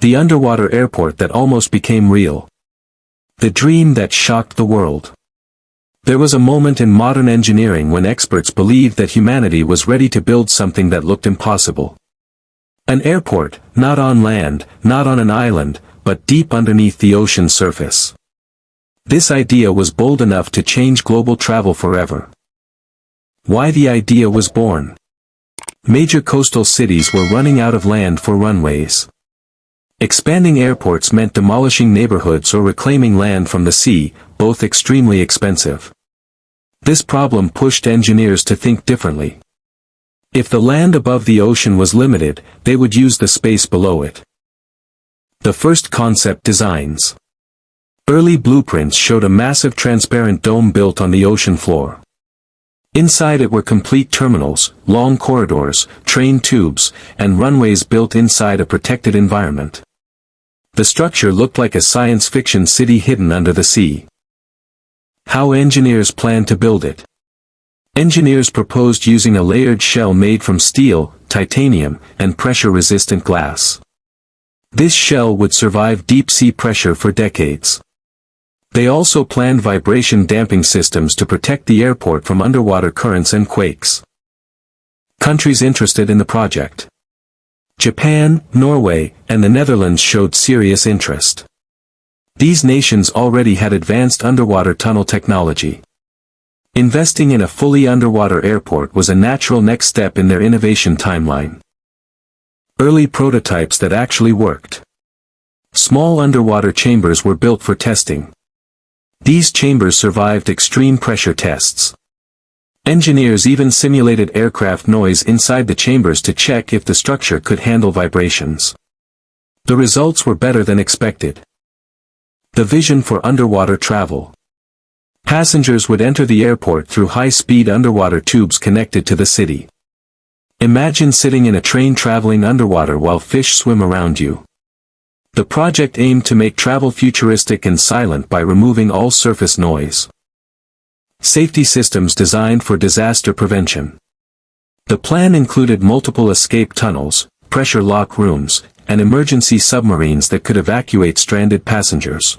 The underwater airport that almost became real. The dream that shocked the world. There was a moment in modern engineering when experts believed that humanity was ready to build something that looked impossible. An airport, not on land, not on an island, but deep underneath the ocean's surface. This idea was bold enough to change global travel forever. Why the idea was born? Major coastal cities were running out of land for runways. Expanding airports meant demolishing neighborhoods or reclaiming land from the sea, both extremely expensive. This problem pushed engineers to think differently. If the land above the ocean was limited, they would use the space below it. The first concept designs. Early blueprints showed a massive transparent dome built on the ocean floor. Inside it were complete terminals, long corridors, train tubes, and runways built inside a protected environment. The structure looked like a science fiction city hidden under the sea. How engineers planned to build it. Engineers proposed using a layered shell made from steel, titanium, and pressure-resistant glass. This shell would survive deep-sea pressure for decades. They also planned vibration damping systems to protect the airport from underwater currents and quakes. Countries interested in the project. Japan, Norway, and the Netherlands showed serious interest. These nations already had advanced underwater tunnel technology. Investing in a fully underwater airport was a natural next step in their innovation timeline. Early prototypes that actually worked. Small underwater chambers were built for testing. These chambers survived extreme pressure tests. Engineers even simulated aircraft noise inside the chambers to check if the structure could handle vibrations. The results were better than expected. The vision for underwater travel. Passengers would enter the airport through high-speed underwater tubes connected to the city. Imagine sitting in a train traveling underwater while fish swim around you. The project aimed to make travel futuristic and silent by removing all surface noise. Safety systems designed for disaster prevention. The plan included multiple escape tunnels, pressure lock rooms, and emergency submarines that could evacuate stranded passengers.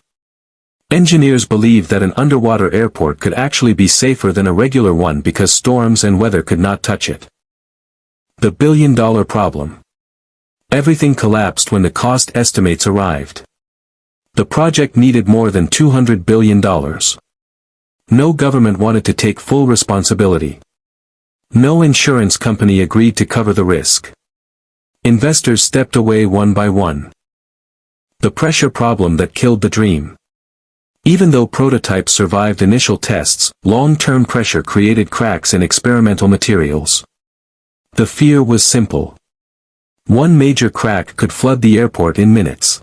Engineers believed that an underwater airport could actually be safer than a regular one because storms and weather could not touch it. The billion-dollar problem. Everything collapsed when the cost estimates arrived. The project needed more than $200 billion. No government wanted to take full responsibility. No insurance company agreed to cover the risk. Investors stepped away one by one. The pressure problem that killed the dream. Even though prototypes survived initial tests, long-term pressure created cracks in experimental materials. The fear was simple. One major crack could flood the airport in minutes.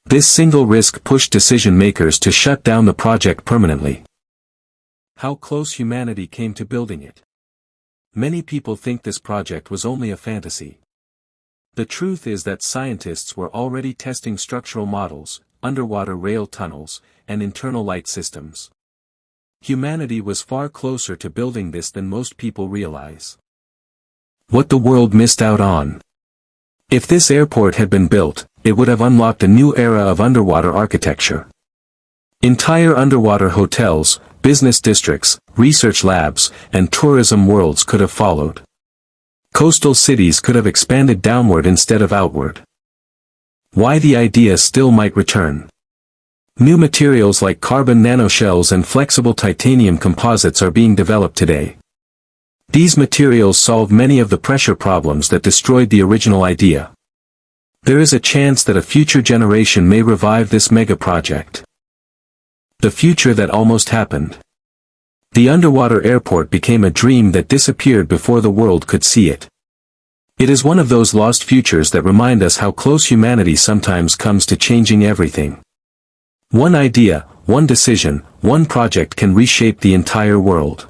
This single risk pushed decision-makers to shut down the project permanently. How close humanity came to building it. Many people think this project was only a fantasy. The truth is that scientists were already testing structural models, underwater rail tunnels, and internal light systems. Humanity was far closer to building this than most people realize. What the world missed out on. If this airport had been built, it would have unlocked a new era of underwater architecture. Entire underwater hotels, business districts, research labs, and tourism worlds could have followed. Coastal cities could have expanded downward instead of outward. Why the idea still might return. New materials like carbon nanoshells and flexible titanium composites are being developed today. These materials solve many of the pressure problems that destroyed the original idea. There is a chance that a future generation may revive this mega project. The future that almost happened. The underwater airport became a dream that disappeared before the world could see it. It is one of those lost futures that remind us how close humanity sometimes comes to changing everything. One idea, one decision, one project can reshape the entire world.